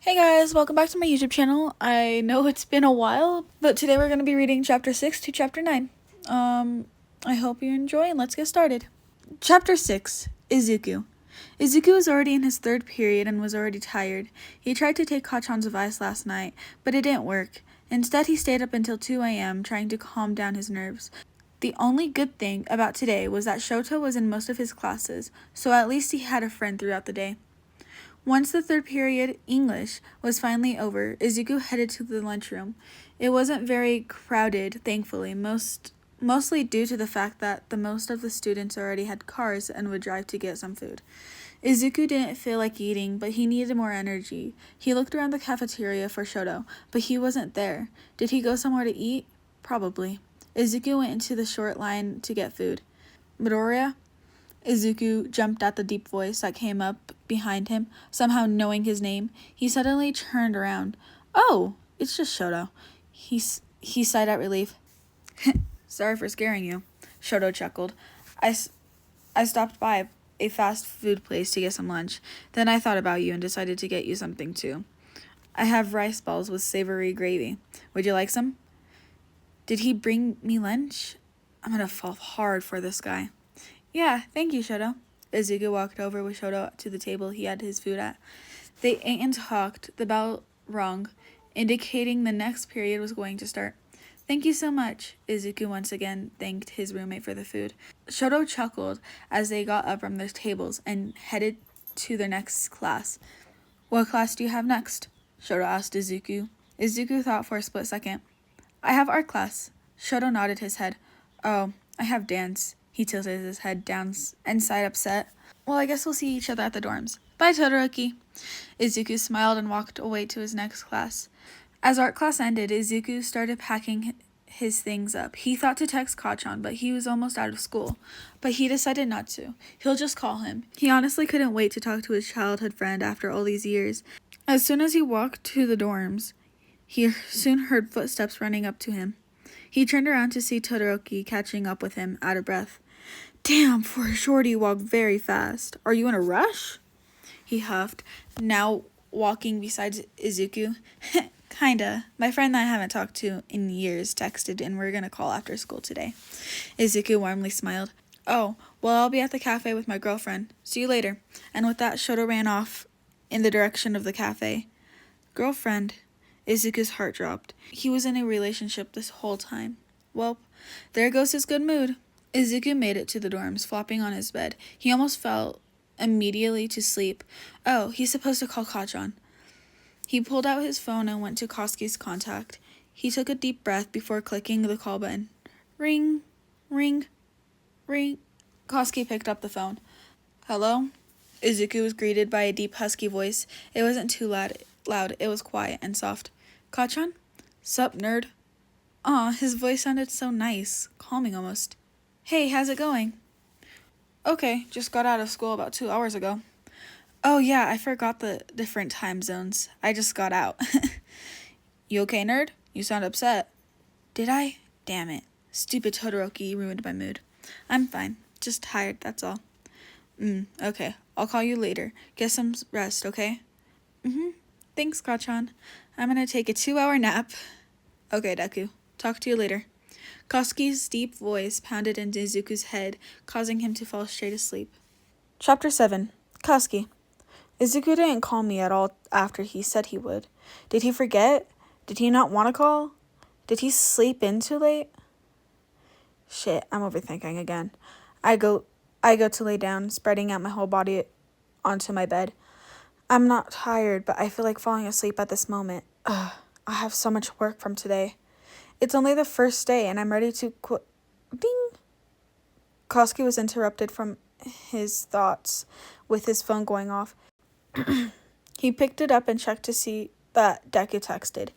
Hey guys, welcome back to my YouTube channel. I know it's been a while, but today we're going to be reading chapter 6 to chapter 9. I hope you enjoy and let's get started. Chapter 6, Izuku. Izuku was already in his third period and was already tired. He tried to take Kachan's advice last night, but it didn't work. Instead, he stayed up until 2 a.m. trying to calm down his nerves. The only good thing about today was that Shoto was in most of his classes, so at least he had a friend throughout the day. Once the third period, English, was finally over, Izuku headed to the lunchroom. It wasn't very crowded, thankfully, mostly due to the fact that the most of the students already had cars and would drive to get some food. Izuku didn't feel like eating, but he needed more energy. He looked around the cafeteria for Shoto, but he wasn't there. Did he go somewhere to eat? Probably. Izuku went into the short line to get food. Midoriya? Izuku jumped at the deep voice that came up behind him, somehow knowing his name. He suddenly turned around. "Oh, it's just Shoto." He sighed out relief. "Sorry for scaring you," Shoto chuckled. I stopped by a fast food place to get some lunch. Then I thought about you and decided to get you something too. I have rice balls with savory gravy. Would you like some?" Did he bring me lunch? I'm gonna fall hard for this guy. "Yeah, thank you, Shoto." Izuku walked over with Shoto to the table he had his food at. They ate and talked. The bell rang, indicating the next period was going to start. "Thank you so much." Izuku once again thanked his roommate for the food. Shoto chuckled as they got up from their tables and headed to their next class. "What class do you have next?" Shoto asked Izuku. Izuku thought for a split second. "I have art class." Shoto nodded his head. "Oh, I have dance." He tilted his head down and sighed upset. "Well, I guess we'll see each other at the dorms. Bye, Todoroki." Izuku smiled and walked away to his next class. As art class ended, Izuku started packing his things up. He thought to text Kachan, but he was almost out of school. But he decided not to. He'll just call him. He honestly couldn't wait to talk to his childhood friend after all these years. As soon as he walked to the dorms, he soon heard footsteps running up to him. He turned around to see Todoroki catching up with him, out of breath. "Damn, for a shorty, you walk very fast. Are you in a rush?" He huffed, now walking beside Izuku. "Kinda. My friend that I haven't talked to in years texted and we're gonna call after school today." Izuku warmly smiled. "Oh, well, I'll be at the cafe with my girlfriend. See you later." And with that, Shoto ran off in the direction of the cafe. Girlfriend. Izuku's heart dropped. He was in a relationship this whole time. Well, there goes his good mood. Izuku made it to the dorms, flopping on his bed. He almost fell immediately to sleep. Oh, he's supposed to call Kachan. He pulled out his phone and went to Koski's contact. He took a deep breath before clicking the call button. Ring, ring, ring. Koski picked up the phone. "Hello?" Izuku was greeted by a deep, husky voice. It wasn't too loud. It was quiet and soft. "Kachan?" "Sup, nerd?" Aw, his voice sounded so nice, calming almost. "Hey, how's it going?" "Okay, just got out of school about 2 hours ago." "Oh yeah, I forgot the different time zones. I just got out." "You okay, nerd? You sound upset." "Did I? Damn it. Stupid Todoroki ruined my mood." "I'm fine. Just tired, that's all." Okay. I'll call you later. Get some rest, okay?" Thanks, Kachan. I'm gonna take a 2-hour nap." "Okay, Deku. Talk to you later." Koski's deep voice pounded into Izuku's head, causing him to fall straight asleep. Chapter 7, Koski. Izuku didn't call me at all after he said he would. Did he forget? Did he not want to call? Did he sleep in too late? Shit, I'm overthinking again. I go to lay down, spreading out my whole body onto my bed. I'm not tired, but I feel like falling asleep at this moment. I have so much work from today. It's only the first day, and I'm ready to quit. Ding! Koski was interrupted from his thoughts with his phone going off. He picked it up and checked to see that Deku texted.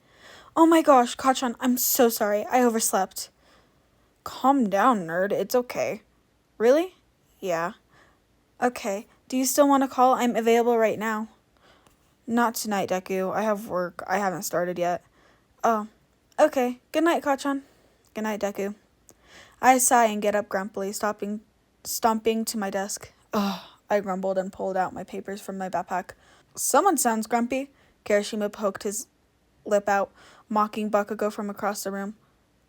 "Oh my gosh, Kachan, I'm so sorry. I overslept." "Calm down, nerd. It's okay." "Really?" "Yeah." "Okay. Do you still want to call? I'm available right now." "Not tonight, Deku. I have work. I haven't started yet." "Oh. Okay. Good night, Kachan." "Good night, Deku." I sigh and get up grumpily, stomping to my desk. "Ugh," I grumbled and pulled out my papers from my backpack. "Someone sounds grumpy." Kirishima poked his lip out, mocking Bakugo from across the room.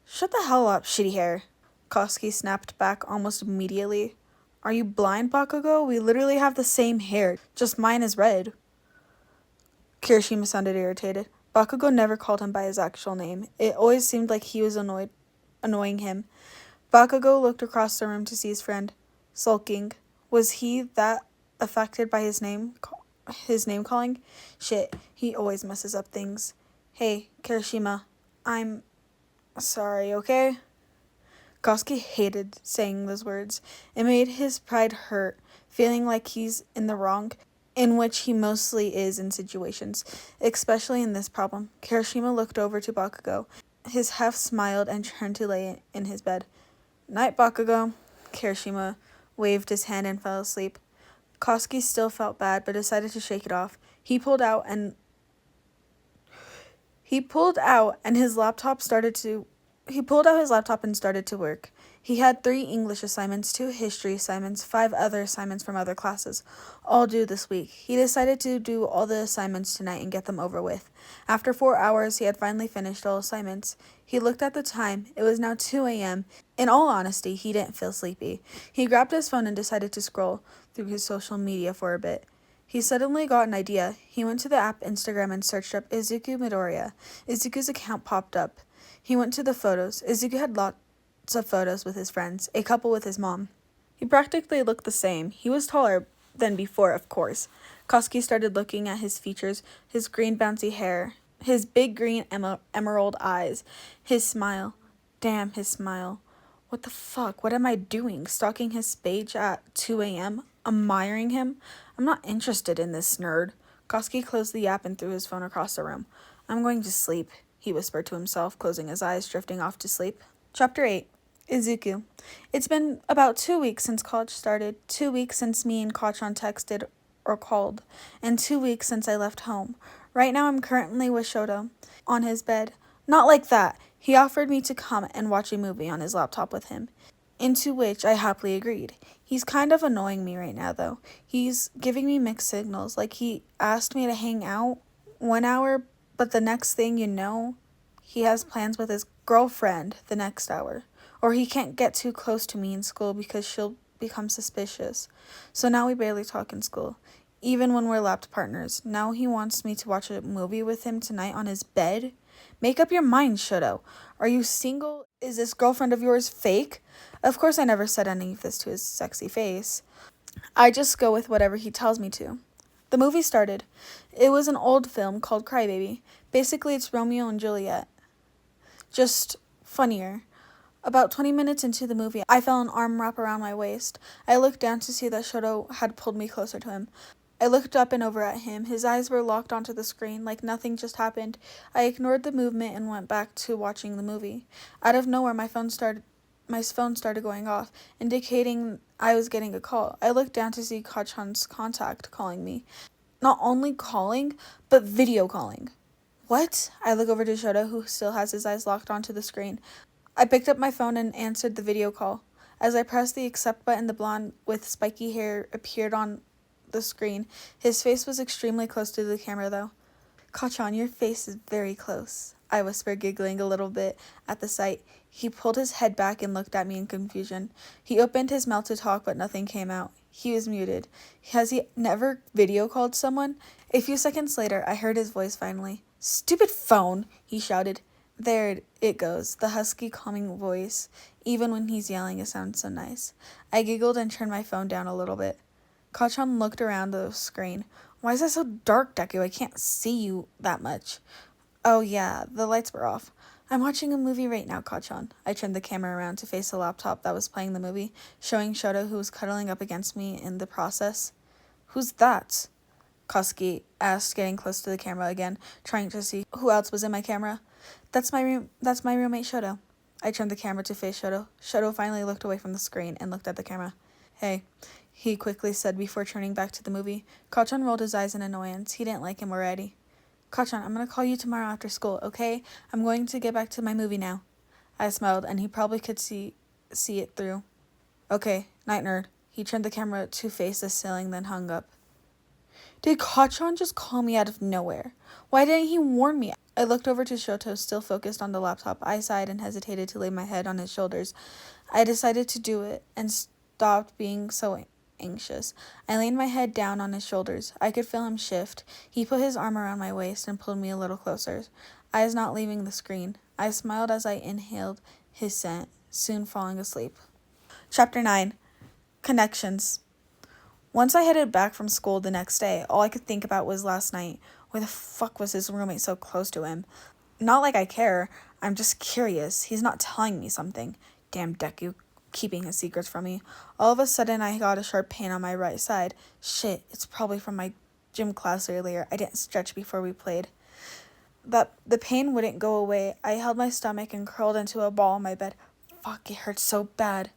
Shut the hell up, shitty hair. Koski snapped back almost immediately. Are you blind, Bakugo? We literally have the same hair, just mine is red. Kirishima sounded irritated. Bakugo never called him by his actual name. It always seemed like he was annoying him. Bakugo looked across the room to see his friend, sulking. Was he that affected by his name calling? Shit, he always messes up things. Hey, Kirishima, I'm sorry, okay? Koski hated saying those words. It made his pride hurt, feeling like he's in the wrong, in which he mostly is in situations, especially in this problem. Kirishima looked over to Bakugo. His half smiled and turned to lay in his bed. Night, Bakugo. Kirishima waved his hand and fell asleep. Koski still felt bad, but decided to shake it off. He pulled out and his laptop and started to work. He had 3 English assignments, 2 history assignments, 5 other assignments from other classes, all due this week. He decided to do all the assignments tonight and get them over with. After 4 hours, he had finally finished all assignments. He looked at the time. It was now 2 a.m. In all honesty, he didn't feel sleepy. He grabbed his phone and decided to scroll through his social media for a bit. He suddenly got an idea. He went to the app Instagram and searched up Izuku Midoriya. Izuku's account popped up. He went to the photos. Izuku had lots of photos with his friends, a couple with his mom. He practically looked the same. He was taller than before, of course. Koski started looking at his features, his green bouncy hair, his big green emerald eyes, his smile. Damn, his smile. What the fuck? What am I doing? Stalking his page at 2 a.m.? Admiring him? I'm not interested in this nerd. Koski closed the app and threw his phone across the room. I'm going to sleep, he whispered to himself, closing his eyes, drifting off to sleep. Chapter 8. Izuku. It's been about 2 weeks since college started, 2 weeks since me and Kachan texted or called, and 2 weeks since I left home. Right now I'm currently with Shoto, on his bed. Not like that. He offered me to come and watch a movie on his laptop with him, into which I happily agreed. He's kind of annoying me right now, though. He's giving me mixed signals, like he asked me to hang out 1 hour, but the next thing you know, he has plans with his girlfriend the next hour. Or he can't get too close to me in school because she'll become suspicious. So now we barely talk in school, even when we're lapped partners. Now he wants me to watch a movie with him tonight on his bed? Make up your mind, Shoto. Are you single? Is this girlfriend of yours fake? Of course I never said any of this to his sexy face. I just go with whatever he tells me to. The movie started. It was an old film called Crybaby. Basically, it's Romeo and Juliet. Just funnier. About 20 minutes into the movie, I felt an arm wrap around my waist. I looked down to see that Shoto had pulled me closer to him. I looked up and over at him. His eyes were locked onto the screen, like nothing just happened. I ignored the movement and went back to watching the movie. Out of nowhere, my phone started going off, indicating I was getting a call. I looked down to see Kachan's contact calling me. Not only calling, but video calling. What? I look over to Shoto, who still has his eyes locked onto the screen. I picked up my phone and answered the video call. As I pressed the accept button, the blonde with spiky hair appeared on the screen. His face was extremely close to the camera, though. Kachan, your face is very close, I whispered, giggling a little bit at the sight. He pulled his head back and looked at me in confusion. He opened his mouth to talk, but nothing came out. He was muted. Has he never video called someone? A few seconds later, I heard his voice finally. Stupid phone, he shouted. There it goes, the husky, calming voice. Even when he's yelling, it sounds so nice. I giggled and turned my phone down a little bit. Kachan looked around the screen. Why is it so dark, Deku? I can't see you that much. Oh yeah, the lights were off. I'm watching a movie right now, Kachan. I turned the camera around to face the laptop that was playing the movie, showing Shoto, who was cuddling up against me in the process. Who's that? Koski asked, getting close to the camera again, trying to see who else was in my camera. That's my roommate, Shoto. I turned the camera to face Shoto. Shoto finally looked away from the screen and looked at the camera. Hey, he quickly said before turning back to the movie. Kachan rolled his eyes in annoyance. He didn't like him already. Kachan, I'm going to call you tomorrow after school, okay? I'm going to get back to my movie now. I smiled, and he probably could see it through. Okay, night, nerd. He turned the camera to face the ceiling, then hung up. Did Kachan just call me out of nowhere? Why didn't he warn me? I looked over to Shoto, still focused on the laptop. I sighed and hesitated to lay my head on his shoulders. I decided to do it and stopped being so anxious. I leaned my head down on his shoulders. I could feel him shift. He put his arm around my waist and pulled me a little closer, eyes not leaving the screen. I smiled as I inhaled his scent, soon falling asleep. Chapter 9. Connections. Once I headed back from school the next day, all I could think about was last night. Why the fuck was his roommate so close to him? Not like I care. I'm just curious. He's not telling me something. Damn Deku, keeping his secrets from me. All of a sudden, I got a sharp pain on my right side. Shit, it's probably from my gym class earlier. I didn't stretch before we played. But the pain wouldn't go away. I held my stomach and curled into a ball on my bed. Fuck, it hurts so bad.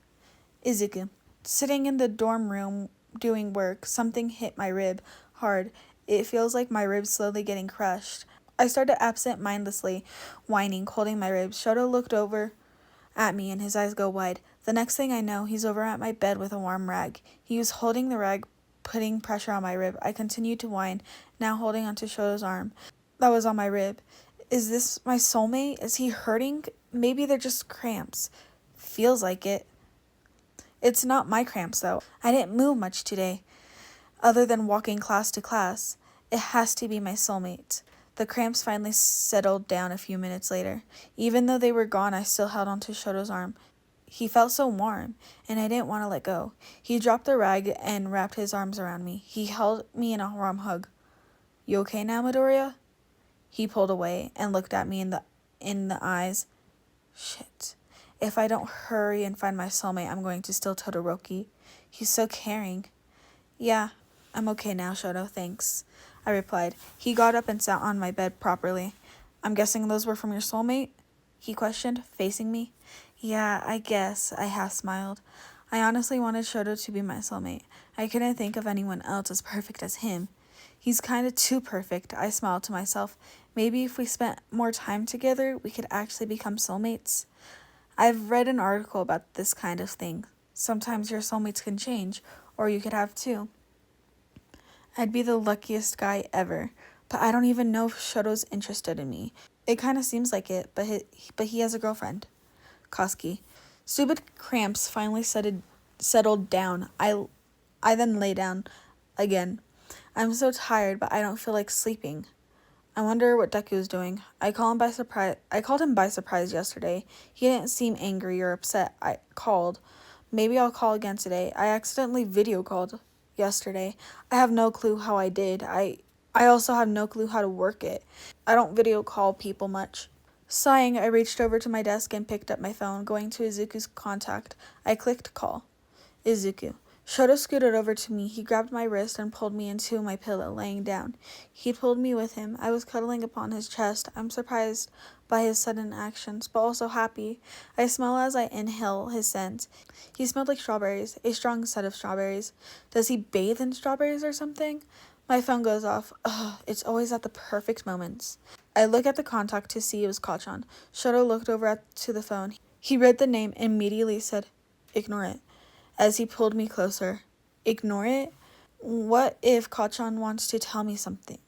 Izuku. Sitting in the dorm room doing work, something hit my rib hard. It feels like my ribs slowly getting crushed. I started absent-mindedly whining, holding my ribs. Shoto looked over at me and his eyes go wide. The next thing I know, he's over at my bed with a warm rag. He was holding the rag, putting pressure on my rib. I continued to whine, now holding onto Shoto's arm that was on my rib. Is this my soulmate? Is he hurting? Maybe they're just cramps. Feels like it. It's not my cramps, though. I didn't move much today, other than walking class to class. It has to be my soulmate. The cramps finally settled down a few minutes later. Even though they were gone, I still held onto Shoto's arm. He felt so warm, and I didn't want to let go. He dropped the rag and wrapped his arms around me. He held me in a warm hug. You okay now, Midoriya? He pulled away and looked at me in the eyes. Shit. If I don't hurry and find my soulmate, I'm going to steal Todoroki. He's so caring. Yeah, I'm okay now, Shoto, thanks, I replied. He got up and sat on my bed properly. I'm guessing those were from your soulmate? He questioned, facing me. Yeah, I guess, I half smiled. I honestly wanted Shoto to be my soulmate. I couldn't think of anyone else as perfect as him. He's kind of too perfect, I smiled to myself. Maybe if we spent more time together, we could actually become soulmates. I've read an article about this kind of thing. Sometimes your soulmates can change, or you could have two. I'd be the luckiest guy ever, but I don't even know if Shoto's interested in me. It kind of seems like it, but he has a girlfriend. Koski. Stupid cramps finally settled down. I then lay down again. I'm so tired, but I don't feel like sleeping. I wonder what Deku's doing. I called him by surprise yesterday. He didn't seem angry or upset. I called. Maybe I'll call again today. I accidentally video called yesterday. I have no clue how I did. I also have no clue how to work it. I don't video call people much. Sighing, I reached over to my desk and picked up my phone, going to Izuku's contact. I clicked call. Izuku. Shoto scooted over to me. He grabbed my wrist and pulled me into my pillow, laying down. He pulled me with him. I was cuddling upon his chest. I'm surprised by his sudden actions, but also happy. I smile as I inhale his scent. He smelled like strawberries, a strong scent of strawberries. Does he bathe in strawberries or something? My phone goes off. Ugh, it's always at the perfect moments. I look at the contact to see it was Kachan. Shoto looked over to the phone. He read the name and immediately said, "Ignore it," as he pulled me closer. Ignore it? What if Kachan wants to tell me something?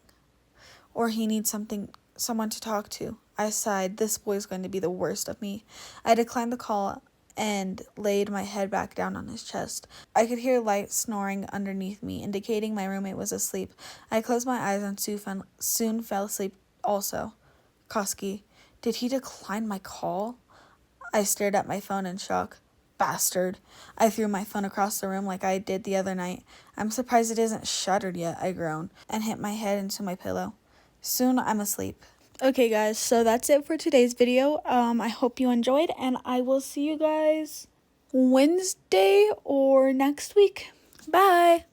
Or he needs someone to talk to? I sighed. This boy's going to be the worst of me. I declined the call and laid my head back down on his chest. I could hear light snoring underneath me, indicating my roommate was asleep. I closed my eyes and soon fell asleep also. Koski, did he decline my call? I stared at my phone in shock. Bastard. I threw my phone across the room like I did the other night. I'm surprised it isn't shuttered yet, I groaned, and hit my head into my pillow. Soon I'm asleep. Okay, guys, so that's it for today's video. I hope you enjoyed, and I will see you guys Wednesday or next week. Bye!